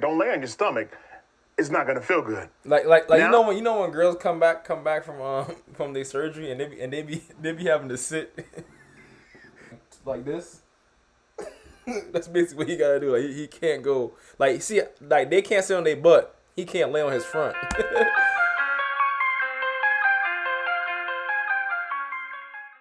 don't lay on your stomach, it's not gonna feel good. Like Now, you know when girls come back from their surgery and they be having to sit like this. That's basically what he gotta do. Like he can't go like see like they can't sit on their butt. He can't lay on his front.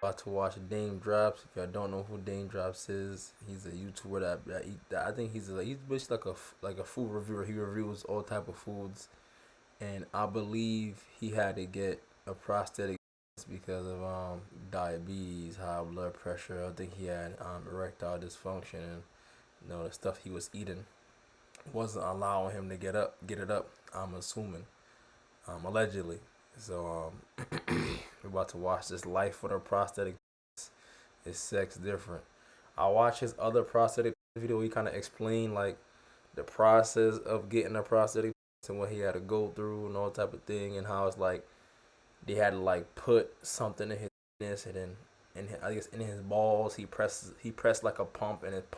About to watch Dame Drops. If y'all don't know who Dame Drops is, he's a YouTuber that I think he's basically like a food reviewer. He reviews all type of foods, and I believe he had to get a prosthetic because of diabetes, high blood pressure. I think he had erectile dysfunction, and the stuff he was eating wasn't allowing him to get it up. I'm assuming, allegedly. So we're about to watch this life with a prosthetic. Is sex different? I watched his other prosthetic video. He kind of explained like the process of getting a prosthetic and what he had to go through and all type of thing, and how it's like they had to like put something in his penis and then I guess in his balls he pressed like a pump, and it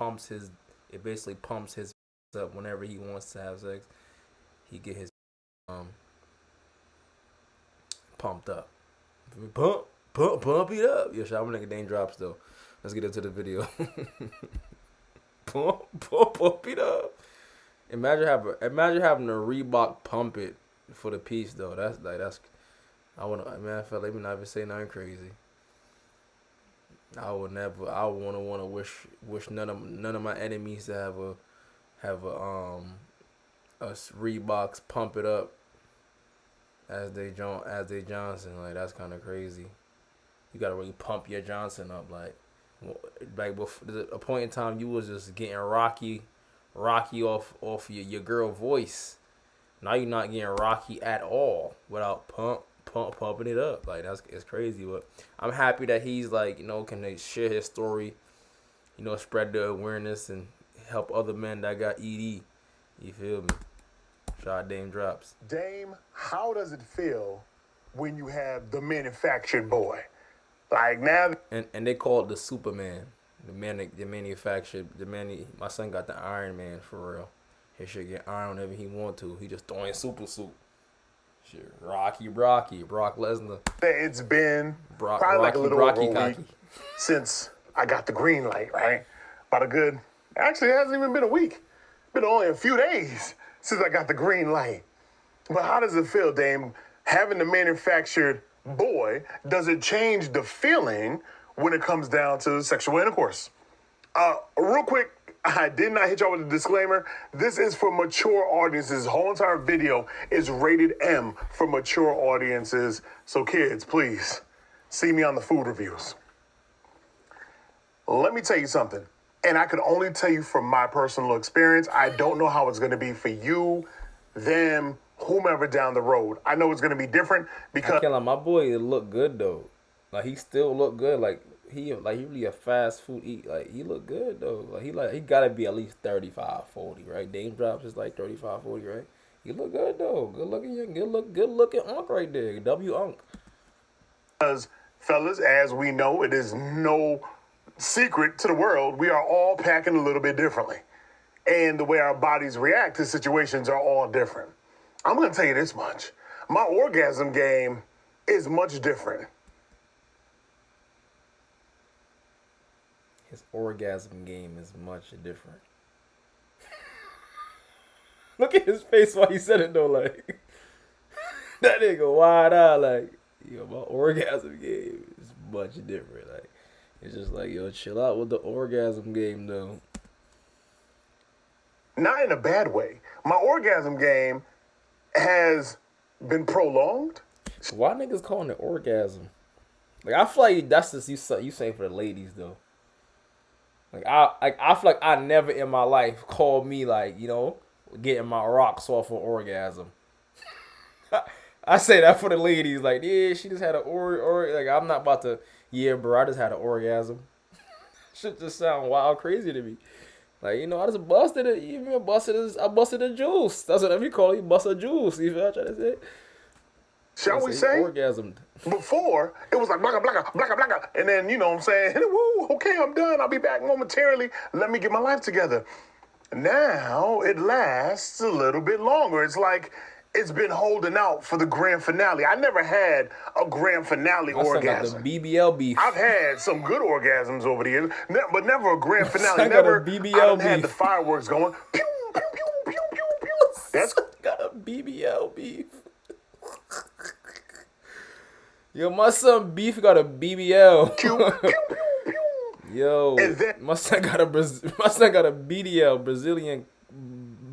basically pumps his up whenever he wants to have sex. He get his pumped up. Pump it up. Yo, shout out my nigga Dame Drops though. Let's get into the video. pump it up. Imagine having a Reebok pump it for the piece though. That's I felt let me not even say nothing crazy. I would wanna wish none of my enemies to have a Reeboks pump it up as they Johnson. Like that's kind of crazy. You gotta really pump your Johnson up. Like before, there's a point in time you was just getting rocky off your girl voice. Now you're not getting rocky at all without pumping it up. Like it's crazy. But I'm happy that he's like can share his story, spread the awareness and help other men that got ED. You feel me? Shout out Dame Drops. Dame, how does it feel when you have the manufactured boy? Like now, and they call it the Superman. The manufactured my son got the Iron Man for real. He should get iron whenever he want to. He just throwing super suit. Shit, Brock Lesnar. It's been probably like a little over a week since I got the green light, right? Actually, it hasn't even been a week. Been only a few days since I got the green light. But how does it feel, Dame, having the manufactured boy? Does it change the feeling when it comes down to sexual intercourse? Real quick, I did not hit y'all with a disclaimer. This is for mature audiences. The whole entire video is rated M for mature audiences. So kids, please, see me on the food reviews. Let me tell you something. And I can only tell you from my personal experience. I don't know how it's going to be for you, them, whomever down the road. I know it's going to be different because my boy look good though. Like he still look good. Like he really a fast food eat. Like he look good though. Like he gotta be at least 35, 40, right? Dame Drops is like 35, 40, right? He look good though. Good looking unk right there. W unk. Because fellas, as we know, it is no secret to the world, we are all packing a little bit differently. And the way our bodies react to situations are all different. I'm going to tell you this much. My orgasm game is much different. His orgasm game is much different. Look at his face while he said it though, like that nigga wide eye, like my orgasm game is much different. Like it's just like chill out with the orgasm game though. Not in a bad way. My orgasm game has been prolonged. Why niggas calling it orgasm? Like I feel like that's just you saying for the ladies though. Like I feel like I never in my life called me like getting my rocks off an orgasm. I say that for the ladies. Like yeah, she just had an like I'm not about to. Yeah, bro, I just had an orgasm. Shit just sound wild crazy to me. Like I just busted it. I busted a juice. That's what we call it. You bust a juice. You feel what I'm trying to say? Shall we say? Orgasmed. Before, it was like blacka, blacka, blacka, blacka. And then, what I'm saying? Woo, okay, I'm done. I'll be back momentarily. Let me get my life together. Now it lasts a little bit longer. It's like it's been holding out for the grand finale. I never had a grand finale My son got the orgasm. BBL beef. I've had some good orgasms over the years, but never a grand finale. Son got a BBL I done beef. had the fireworks going. Pew, pew, pew, pew, pew, pew. That's got a BBL beef. Yo, my son Beef got a BBL. pew, pew, pew, pew. Yo, And then- my son got a BDL, Brazilian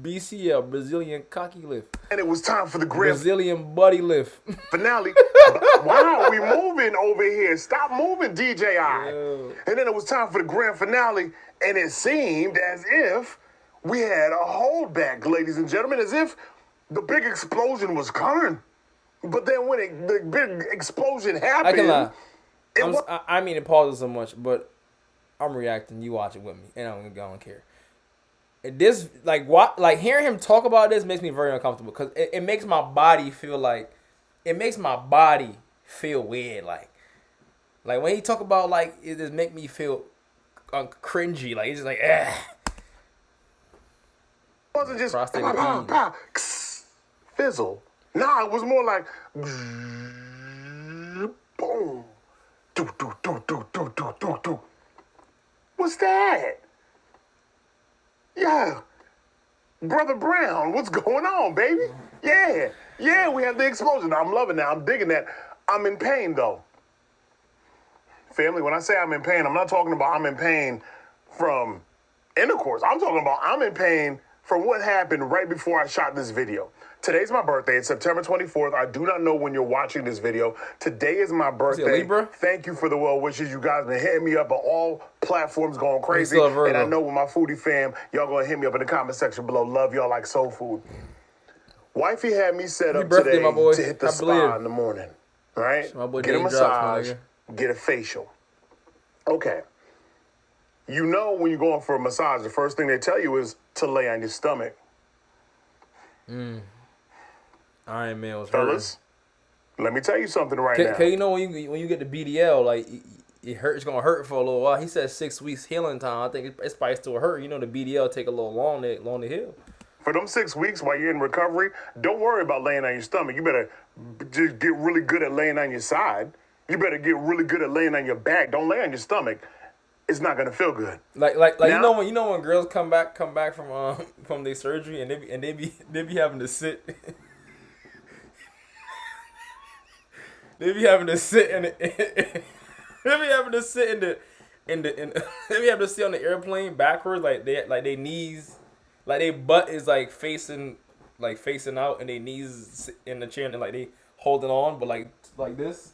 BCL, Brazilian cocky lift, And it was time for the grand Brazilian buddy lift. finale. Wow, we moving over here. Stop moving, DJI. Yo. And then it was time for the grand finale, and it seemed as if we had a holdback, ladies and gentlemen, as if the big explosion was coming. But then when the big explosion happened, I can lie. it was I mean to pause it so much, but I'm reacting. You watch it with me, and I don't care. This hearing him talk about this makes me very uncomfortable because it makes my body feel like weird. Like when he talk about it just make me feel cringy. Like it's just like wasn't just Prosthetic pow, bean. pow, fizzle. Nah, it was more like boom. Do, do, do, do, do, do, do, do. What's that? Yeah. Brother Brown, what's going on, baby? Yeah, we have the explosion. I'm loving that. I'm digging that. I'm in pain, though. Family, when I say I'm in pain, I'm not talking about I'm in pain from intercourse. I'm talking about I'm in pain from what happened right before I shot this video. Today's my birthday. It's September 24th. I do not know when you're watching this video. Today is my birthday. Libra? Thank you for the well wishes. You guys been hitting me up on all platforms going crazy. still a Virgo. And I know with my foodie fam, y'all gonna hit me up in the comment section below. Love y'all like soul food. Wifey had me set up birthday, today my boy. to hit the I spa believe. in the morning. All right? My boy Get a Dave Drops, my massage, nigga. get a facial. Okay. You know when you're going for a massage, the first thing they tell you is to lay on your stomach. Iron Man was hurting. Fellas, let me tell you something right now. Cause you know when you get the BDL, like it hurt. It's gonna hurt for a little while. He said 6 weeks healing time. I think it's probably still hurt. You know the BDL take a little long to heal. For them 6 weeks while you're in recovery, don't worry about laying on your stomach. You better just get really good at laying on your side. You better get really good at laying on your back. Don't lay on your stomach. It's not gonna feel good. Like Now- you know when girls come back from their surgery and they be having to sit. They be having to sit in the. They be having to sit in the. They be having to sit on the airplane backwards, like they knees, like their butt is facing out, and their knees in the chair, and like they holding on, but like this.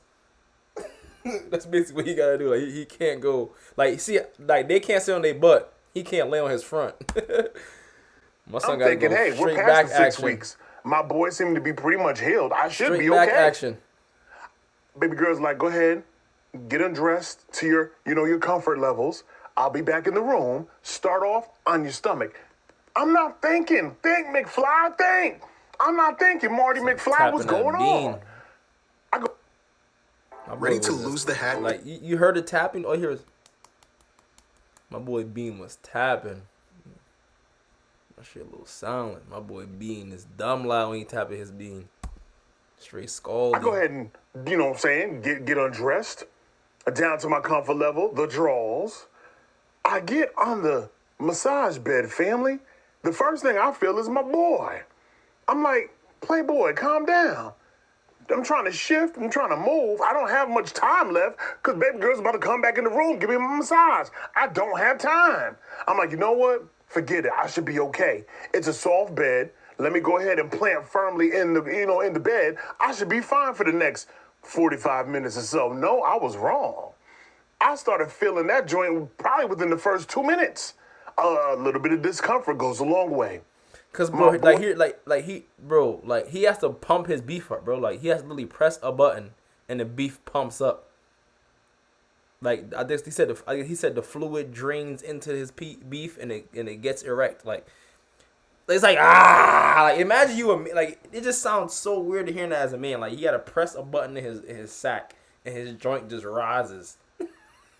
That's basically what he gotta do. Like he can't go. Like see, like they can't sit on their butt. He can't lay on his front. My son I'm gotta thinking, go hey, we're straight past back the 6 action. weeks. My boy seemed to be pretty much healed. I should Straight be back okay. action. Baby girl's like, go ahead, get undressed to your comfort levels. I'll be back in the room. Start off on your stomach. I'm not thinking. Think, McFly, think. I'm not thinking, Marty McFly, what's Tapping that going bean. on? I go, My boy Ready to was lose the hat? Like you heard the tapping? Oh, here's my boy Bean was tapping. That shit a little silent. My boy Bean is dumb loud when he tapping his bean. Straight scalding. I go ahead and, you know what I'm saying, get undressed, down to my comfort level, the drawers. I get on the massage bed, family. The first thing I feel is my boy. I'm like, Playboy, calm down. I'm trying to shift. I'm trying to move. I don't have much time left because baby girl's about to come back in the room, give me a massage. I don't have time. I'm like, you know what? Forget it. I should be okay. It's a soft bed. Let me go ahead and plant firmly in the bed. I should be fine for the next 45 minutes or so. No, I was wrong. I started feeling that joint probably within the first 2 minutes. A little bit of discomfort goes a long way. Cause bro, My boy- he has to pump his beef up, bro. Like he has to literally press a button and the beef pumps up. Like I guess he said the fluid drains into his beef and it gets erect. Like it's like like imagine it just sounds so weird to hear that as a man. Like you gotta press a button in his sack and his joint just rises.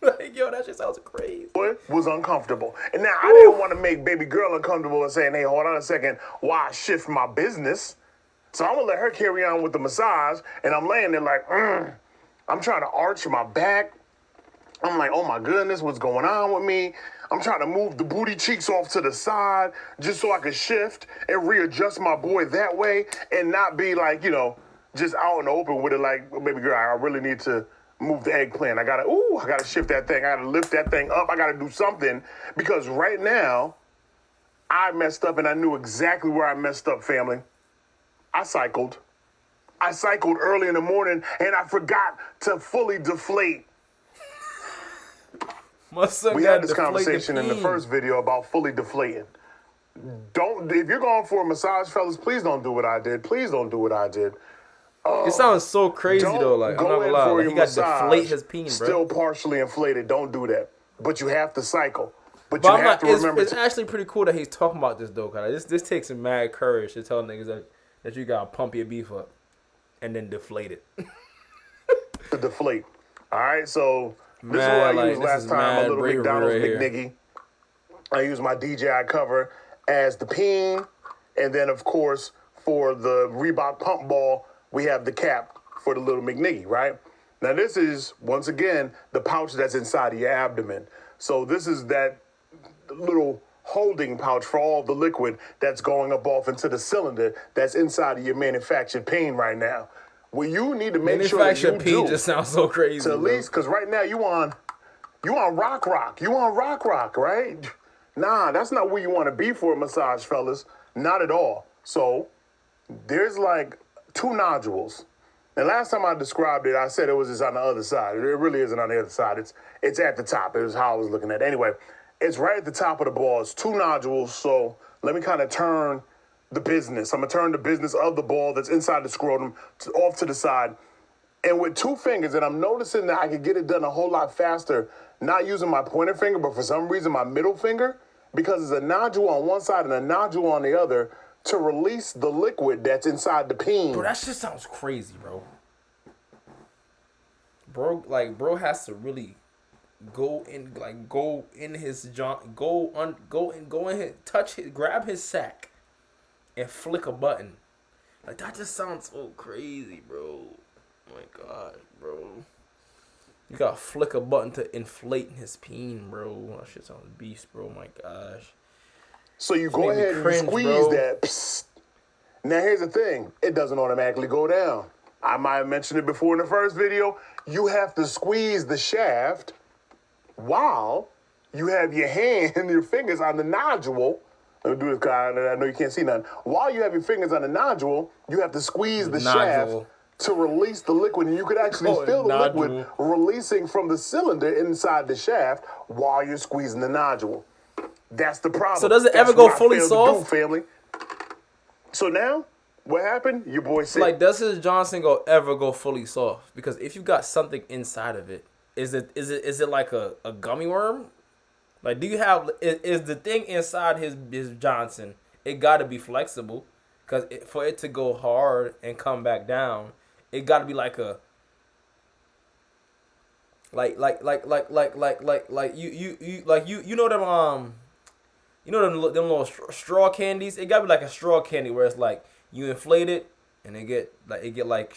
Like, yo, that shit sounds crazy. It was uncomfortable. And now I didn't want to make baby girl uncomfortable and saying, hey, hold on a second, why I shift my business? So I'm going to let her carry on with the massage. And I'm laying there like, I'm trying to arch my back. I'm like, oh my goodness, what's going on with me? I'm trying to move the booty cheeks off to the side just so I can shift and readjust my boy that way and not be like, you know, just out in the open with it like, baby girl, I really need to move the eggplant. I gotta shift that thing. I gotta lift that thing up. I gotta do something because right now I messed up and I knew exactly where I messed up, family. I cycled early in the morning and I forgot to fully deflate. We had this conversation in the first video about fully deflating. If you're going for a massage, fellas, please don't do what I did. Please don't do what I did. It sounds so crazy though. Like, I'm not gonna lie, like, he got to deflate his peen, bro. Still partially inflated. Don't do that. But you have to cycle. But you have to remember. It's actually pretty cool that he's talking about this though, cause this takes some mad courage to tell niggas that you gotta pump your beef up and then deflate it. To deflate. All right, so this is what I used last time. A little McDonald's McNiggy. I used my DJI cover as the peen, and then of course for the Reebok pump ball, we have the cap for the little McNiggy, right? Now this is, once again, the pouch that's inside of your abdomen. So this is that little holding pouch for all the liquid that's going up off into the cylinder that's inside of your manufactured peen right now. Well, you need to make sure that you peen just sounds so crazy. To at least, because right now you on rock. You on rock, right? Nah, that's not where you want to be for a massage, fellas. Not at all. So there's like 2 nodules. And last time I described it, I said it was just on the other side. It really isn't on the other side. It's at the top. It was how I was looking at it. Anyway, it's right at the top of the ball. It's 2 nodules. So let me kind of turn the business. I'm going to turn the business of the ball that's inside the scrotum off to the side. And with 2 fingers, and I'm noticing that I can get it done a whole lot faster, not using my pointer finger, but for some reason my middle finger, because there's a nodule on one side and a nodule on the other, to release the liquid that's inside the peen. Bro, that shit sounds crazy, bro. Bro has to really go in his joint, grab his sack and flick a button. Like, that just sounds so crazy, bro. Oh my God, bro. You gotta flick a button to inflate his peen, bro. That shit sounds beast, bro. Oh my gosh. So you go ahead and squeeze that. Psst. Now here's the thing. It doesn't automatically go down. I might have mentioned it before in the first video. You have to squeeze the shaft while you have your hand and your fingers on the nodule. Let me do this, because I know you can't see nothing. While you have your fingers on the nodule, you have to squeeze the shaft to release the liquid. And you could actually feel the liquid releasing from the cylinder inside the shaft while you're squeezing the nodule. That's the problem. So does it ever go fully soft? Family. So now, what happened? Your boy said, like, does his Johnson ever go fully soft? Because if you got something inside of it, is it like a gummy worm? Like, do you have is the thing inside his Johnson? It got to be flexible, because for it to go hard and come back down, it got to be like a you know them you know them little straw candies. It got to be like a straw candy where it's like you inflate it and it get like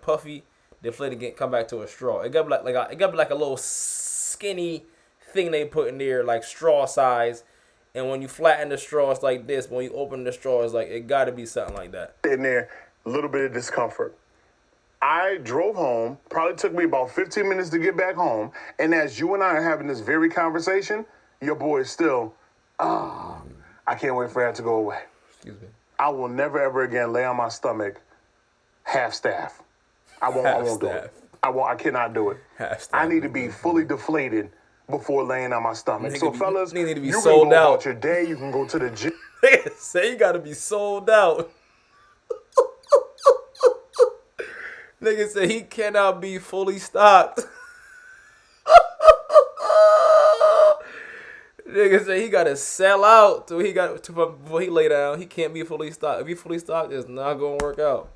puffy, deflate again, come back to a straw. It got to be like a little skinny thing they put in there, like straw size. And when you flatten the straw, it's like this. When you open the straw, it's like, it got to be something like that. In there, a little bit of discomfort. I drove home. Probably took me about 15 minutes to get back home. And as you and I are having this very conversation, your boy is still, I can't wait for that to go away. Excuse me. I will never, ever again lay on my stomach half staff. I won't do it. I cannot do it. I need to be fully deflated before laying on my stomach. So, fellas, you need to be you can sold go out about your day. You can go to the gym. Say you got to be sold out. Nigga say he cannot be fully stocked. Nigga say he got to sell out before he lay down. He can't be fully stocked. If he fully stocked, it's not going to work out.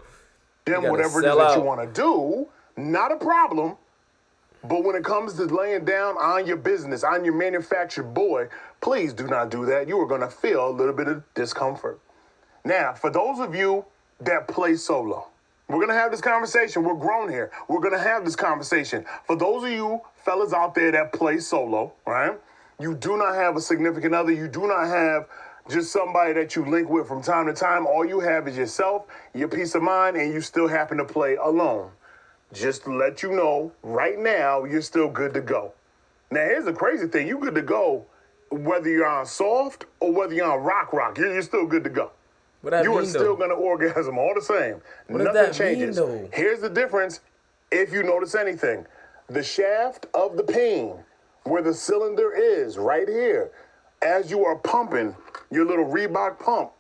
Whatever it is that you want to do, not a problem. But when it comes to laying down on your business, on your manufactured boy, please do not do that. You are going to feel a little bit of discomfort. Now, for those of you that play solo, we're going to have this conversation. We're grown here. We're going to have this conversation. For those of you fellas out there that play solo, right? You do not have a significant other. You do not have just somebody that you link with from time to time. All you have is yourself, your peace of mind, and you still happen to play alone. Just to let you know, right now, you're still good to go. Now, here's the crazy thing. You're good to go whether you're on soft or whether you're on rock. You're still good to go. What that You mean, are still going to orgasm all the same. What does Nothing that changes. mean, though? Here's the difference, if you notice anything. The shaft of the peen, where the cylinder is, right here, as you are pumping your little Reebok pump,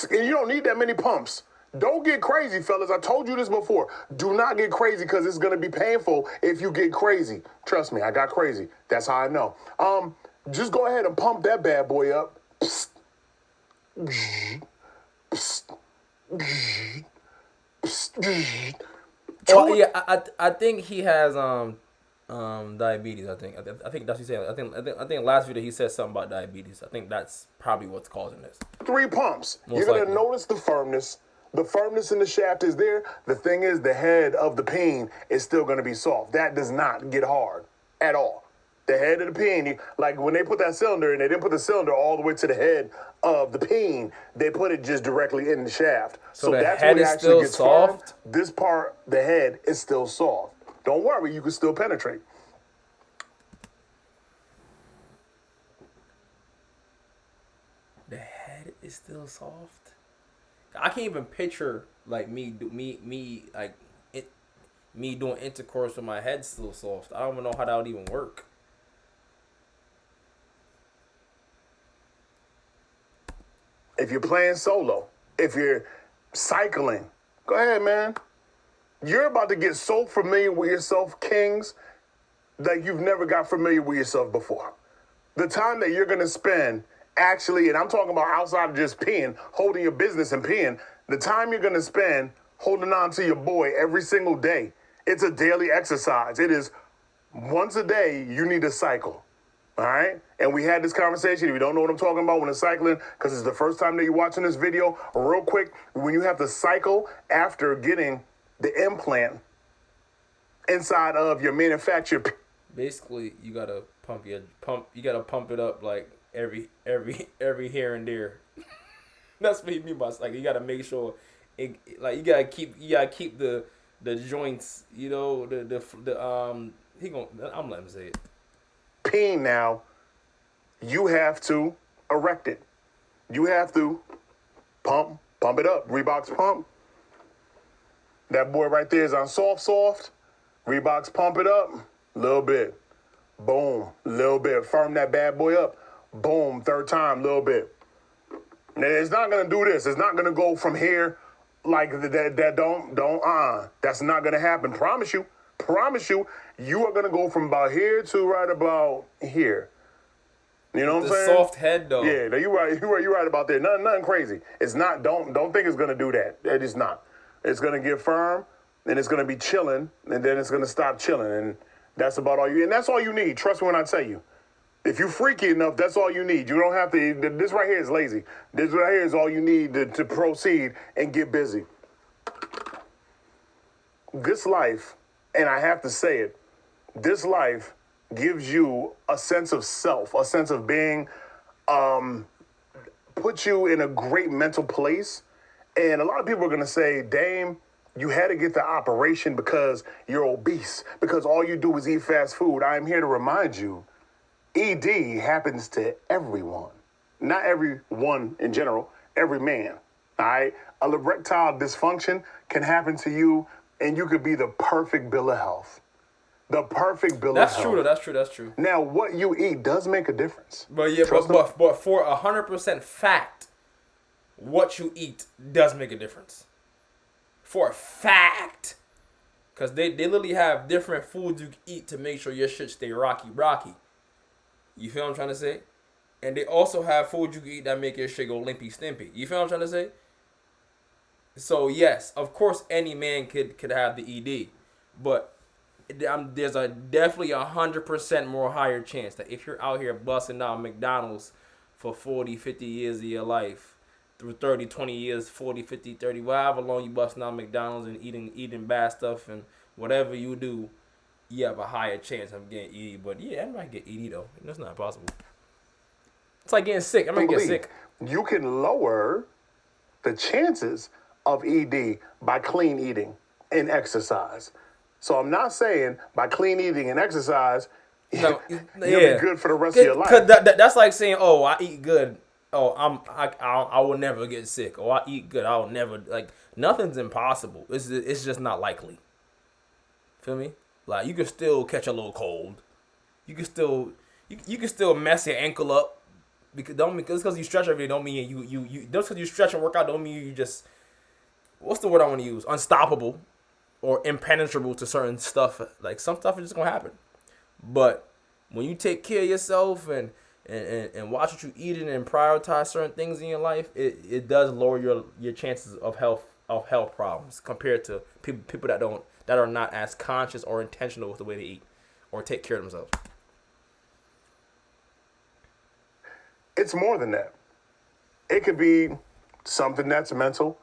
and you don't need that many pumps. Don't get crazy, fellas. I told you this before. Do not get crazy because it's going to be painful if you get crazy. Trust me, I got crazy. That's how I know. Just go ahead and pump that bad boy up. Oh yeah, I think he has diabetes. I think that's what he said. I think last video he said something about diabetes. I think that's probably what's causing this. 3 pumps. Most You're going likely. to notice the firmness. The firmness in the shaft is there. The thing is, the head of the peen is still going to be soft. That does not get hard at all. The head of the peen, like when they put that cylinder in, they didn't put the cylinder all the way to the head of the peen. They put it just directly in the shaft. So the that's head when it is actually still gets soft? firm. This part, the head, is still soft. Don't worry, you can still penetrate. The head is still soft. I can't even picture like me doing intercourse with my head still soft. I don't even know how that would even work. If you're playing solo, if you're cycling, go ahead, man. You're about to get so familiar with yourself, kings, that you've never got familiar with yourself before. The time that you're going to spend actually, and I'm talking about outside of just peeing, holding your business and peeing, the time you're going to spend holding on to your boy every single day. It's a daily exercise. It is once a day you need to cycle. All right? And we had this conversation. If you don't know what I'm talking about when it's cycling, because it's the first time that you're watching this video, real quick, when you have to cycle after getting the implant inside of your manufactured. Basically, you gotta pump it up like every here and there. That's what he mean by like you gotta make sure it, like you gotta keep the joints, you know, I'm letting him say it. Peen now, you have to erect it. You have to pump it up. Reebok's pump. That boy right there is on soft. Reebok's pump it up. Little bit. Boom. Little bit. Firm that bad boy up. Boom. Third time. Little bit. Now, it's not going to do this. It's not going to go from here like that. That's not going to happen. Promise you. You are going to go from about here to right about here. You know what I'm saying? The soft head, though. Yeah, you're right. You're right about that. Nothing crazy. It's not. Don't think it's gonna do that. It is not. It's gonna get firm, and it's gonna be chilling, and then it's gonna stop chilling, and that's about all you. And that's all you need. Trust me when I tell you. If you're freaky enough, that's all you need. You don't have to. This right here is lazy. This right here is all you need to proceed and get busy. This life, and I have to say it, this life gives you a sense of self, a sense of being, puts you in a great mental place. And a lot of people are going to say, Dame, you had to get the operation because you're obese, because all you do is eat fast food. I am here to remind you, ED happens to everyone. Not everyone in general, every man. All right? Erectile dysfunction can happen to you, and you could be the perfect bill of health. The perfect bill of health. That's true, though. That's true. Now, what you eat does make a difference. But yeah, but for 100% fact, what you eat does make a difference. For a fact. Because they literally have different foods you can eat to make sure your shit stay rocky. You feel what I'm trying to say? And they also have food you can eat that make your shit go limpy-stimpy. You feel what I'm trying to say? So, yes, of course, any man could have the ED. But there's a definitely 100% more higher chance that if you're out here busting down McDonald's for 40, 50 years of your life, through 30, 20 years, 40, 50, 30, however long you busting down McDonald's and eating bad stuff and whatever you do, you have a higher chance of getting ED. But yeah, I might get ED though. That's not possible. It's like getting sick. I might get sick. You can lower the chances of ED by clean eating and exercise. So I'm not saying by clean eating and exercise, you'll be good for the rest of your life. That's like saying, oh, I eat good. Oh, I will never get sick. Oh, I eat good. I'll never, like, nothing's impossible. It's just not likely. Feel me? Like, you can still catch a little cold. You can still mess your ankle up. Because you stretch every day don't mean you just because you stretch and work out don't mean you just, what's the word I want to use? Unstoppable or impenetrable to certain stuff. Like, some stuff is just gonna happen. But when you take care of yourself and watch what you eating and prioritize certain things in your life, it does lower your chances of health problems compared to people that are not as conscious or intentional with the way they eat or take care of themselves. It's more than that. It could be something that's mental,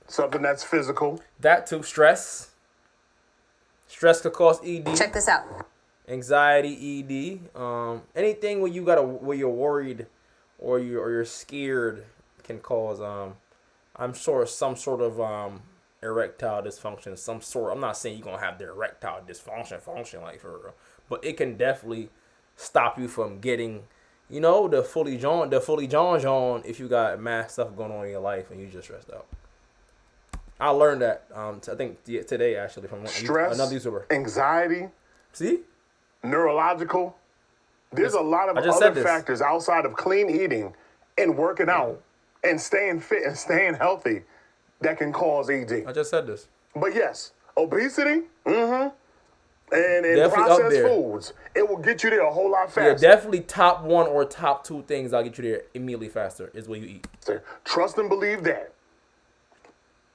something that's physical. That too, stress. Stress could cause ED. Check this out. Anxiety, ED. Anything where you're worried or you're scared can cause I'm sure some sort of erectile dysfunction, some sort. I'm not saying you're gonna have the erectile function like for real, but it can definitely stop you from getting, the fully John if you got mad stuff going on in your life and you just stressed out. I learned that I think today actually from stress, another YouTuber. Anxiety. See? Neurological. There's a lot of other factors outside of clean eating and working out and staying fit and staying healthy that can cause ED. I just said this. But yes, obesity, and processed foods, it will get you there a whole lot faster. Yeah, definitely top one or top two things that'll get you there immediately faster is what you eat. Trust and believe that.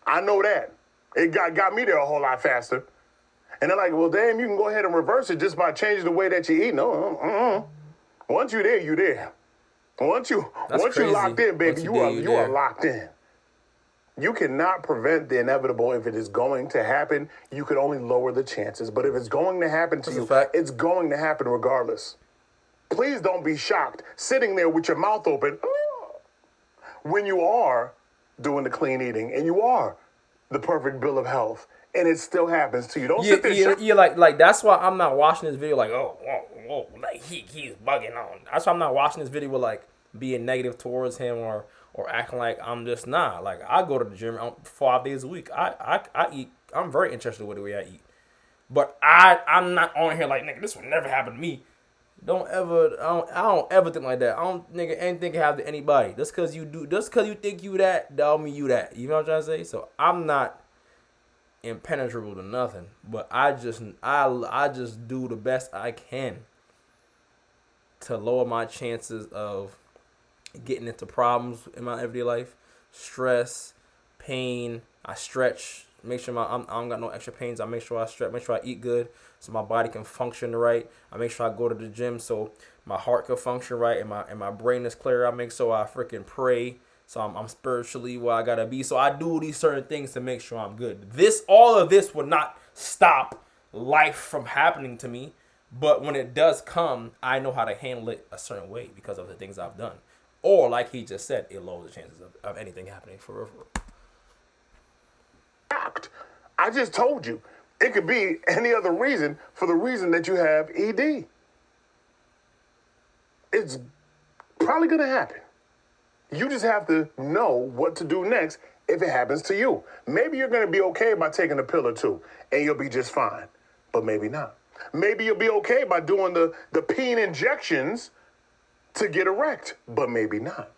I know that. It got me there a whole lot faster. And they're like, well, damn, you can go ahead and reverse it just by changing the way that you eat. No, once you're there, you're there. Once you locked in, baby, you are locked in. You cannot prevent the inevitable if it is going to happen. You can only lower the chances. But if it's going to happen to you, it's going to happen regardless. Please don't be shocked sitting there with your mouth open when you are doing the clean eating and you are the perfect bill of health. And it still happens to you. Don't sit there. You're like that's why I'm not watching this video like, whoa, like he's bugging on. That's why I'm not watching this video with like being negative towards him or acting like I'm just not. Like, I go to the gym 5 days a week. I eat. I'm very interested with the way I eat. But I'm not on here like, nigga, this would never happen to me. I don't ever think like that. Anything can happen to anybody. Just cause you think you that, don't mean you that. You know what I'm trying to say? So I'm not impenetrable to nothing. But I just do the best I can to lower my chances of getting into problems in my everyday life, stress, pain. I stretch, make sure I don't got no extra pains. I make sure I stretch, make sure I eat good so my body can function right. I make sure I go to the gym so my heart can function right and my brain is clear. I make sure I freaking pray so I'm spiritually where I gotta be. So I do these certain things to make sure I'm good. All of this would not stop life from happening to me, but when it does come, I know how to handle it a certain way because of the things I've done. Or, like he just said, it lowers the chances of anything happening for real. I just told you. It could be any other reason for the reason that you have ED. It's probably going to happen. You just have to know what to do next if it happens to you. Maybe you're going to be okay by taking a pill or two, and you'll be just fine. But maybe not. Maybe you'll be okay by doing the peen injections to get erect, but maybe not.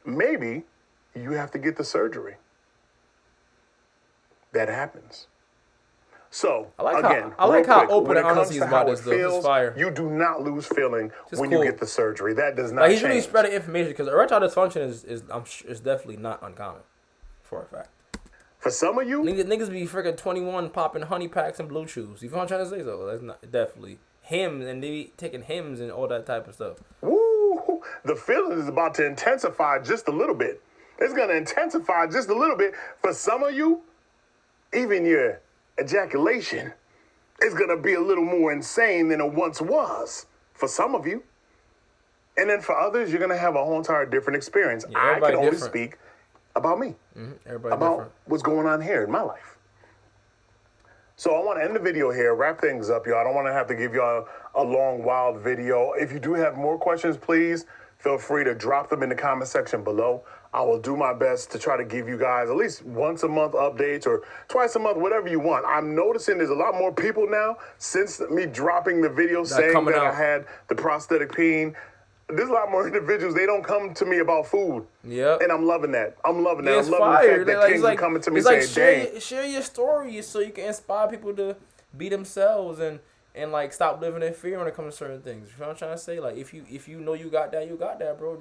Maybe you have to get the surgery. That happens. So, I like how open and honest he's about this, though. It's fire. You do not lose feeling when you get the surgery. That does not like, change. He's really spreading information because erectile dysfunction is definitely not uncommon, for a fact. For some of you, niggas be freaking 21 popping honey packs and blue chews. You feel what I'm trying to say? So that's not definitely hymns, and they be taking hymns and all that type of stuff. woo, the feeling is about to intensify just a little bit. It's gonna intensify just a little bit. For some of you, even your ejaculation is gonna be a little more insane than it once was. For some of you. And then for others, you're gonna have a whole entire different experience. Yeah, I can only different. speak about me. Everybody about different. what's going on here in my life. So I want to end the video here, wrap things up, y'all. I don't want to have to give y'all a long, wild video. If you do have more questions, please feel free to drop them in the comment section below. I will do my best to try to give you guys at least once a month updates or twice a month, whatever you want. I'm noticing there's a lot more people now since me dropping the video saying that I had the prosthetic peen. There's a lot more individuals. They don't come to me about food. Yeah. And I'm loving that. I'm loving that. Yeah, I'm loving the fact that kings are coming to me saying, dang. Share your story so you can inspire people to be themselves and like stop living in fear when it comes to certain things. You know what I'm trying to say? Like if you know you got that, bro.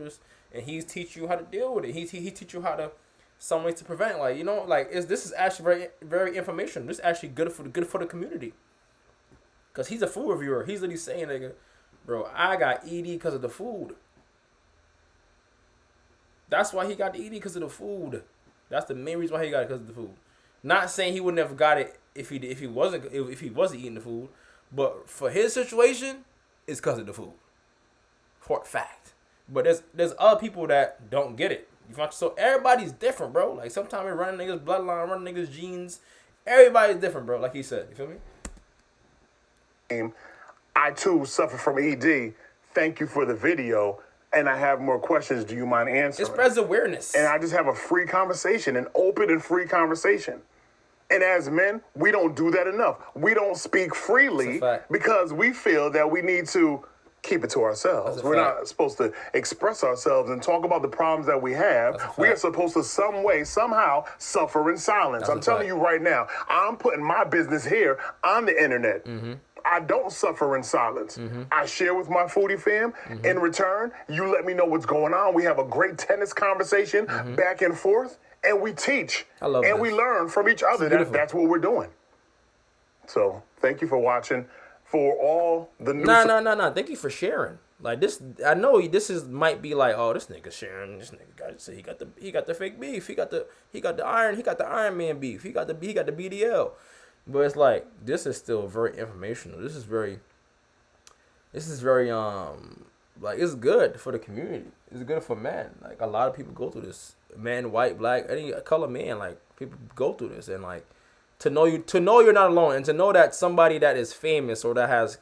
And he's teach you how to deal with it. He teach you how to some ways to prevent it. Like, you know, like this is actually very, very informational. This is actually good for the community. Cause he's a food reviewer. He's literally saying, nigga, bro, I got ED because of the food. That's why he got the ED, because of the food. That's the main reason why he got it, because of the food. Not saying he would never got it if he wasn't eating the food, but for his situation, it's because of the food. For a fact. But there's other people that don't get it. So everybody's different, bro. Like sometimes we're running niggas' bloodline, running niggas' genes. Everybody's different, bro. Like he said. You feel me? I too suffer from ED. Thank you for the video. And I have more questions. Do you mind answering? It spreads awareness. And I just have a free conversation, an open and free conversation. And as men, we don't do that enough. We don't speak freely because we feel that we need to keep it to ourselves. We're not supposed to express ourselves and talk about the problems that we have. We are supposed to some way, somehow suffer in silence. I'm telling you right now, I'm putting my business here on the internet. I don't suffer in silence. I share with my foodie fam. In return, you let me know what's going on. We have a great tennis conversation back and forth, and we teach. And we learn from each other. That's what we're doing. So thank you for watching. For all the new... No. Thank you for sharing. Like this, I know this might be like, oh, this nigga sharing. This nigga got say he got the fake beef. He got the Iron Man beef. He got the BDL. But it's like, this is still very informational. This is very like, it's good for the community. It's good for men. Like, a lot of people go through this. Man, white, black, any color man, like, people go through this. And like, to know you're not alone, and to know that somebody that is famous or that has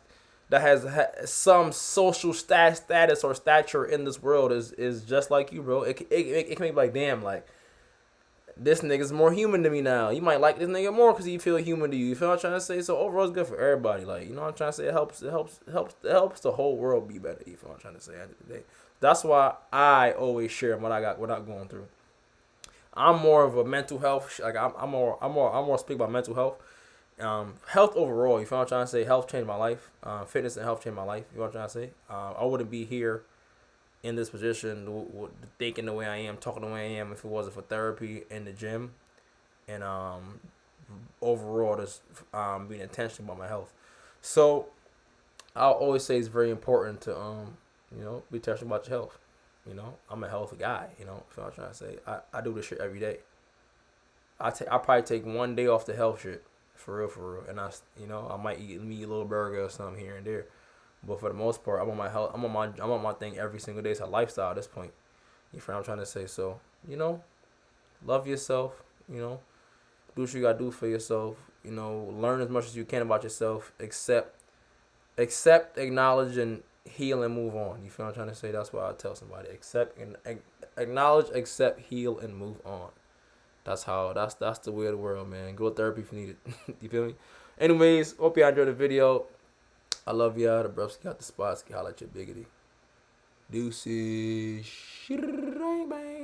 some social status or stature in this world is just like you, bro. It can be like, damn, like, this nigga's more human to me now. You might like this nigga more because he feel human to you. You feel what I'm trying to say? So overall, it's good for everybody. Like, you know what I'm trying to say? It helps the whole world be better. You feel what I'm trying to say? At the end of the day, that's why I always share what I'm going through. I'm more of a mental health. Like I'm more speak about mental health. Health overall. You feel what I'm trying to say? Health changed my life. Fitness and health changed my life. You know what I'm trying to say? I wouldn't be here in this position, thinking the way I am, talking the way I am, if it wasn't for therapy in the gym, and overall just being intentional about my health. So I'll always say it's very important to be intentional about your health. You know, I'm a healthy guy. You know, what I'm trying to say. I do this shit every day. I probably take one day off the health shit for real, and I might eat me a little burger or something here and there. But for the most part, I'm on my health. I'm on my thing every single day. It's a lifestyle at this point. You feel what I'm trying to say? So, love yourself. Do what you gotta do for yourself. Learn as much as you can about yourself. Accept, acknowledge, and heal and move on. You feel what I'm trying to say? That's what I tell somebody. Accept and acknowledge, accept, heal, and move on. That's the way of the world, man. Go to therapy if you need it. You feel me? Anyways, hope you enjoyed the video. I love y'all. The Brubski got the spots. Holla at your biggity. Deuces. Bang.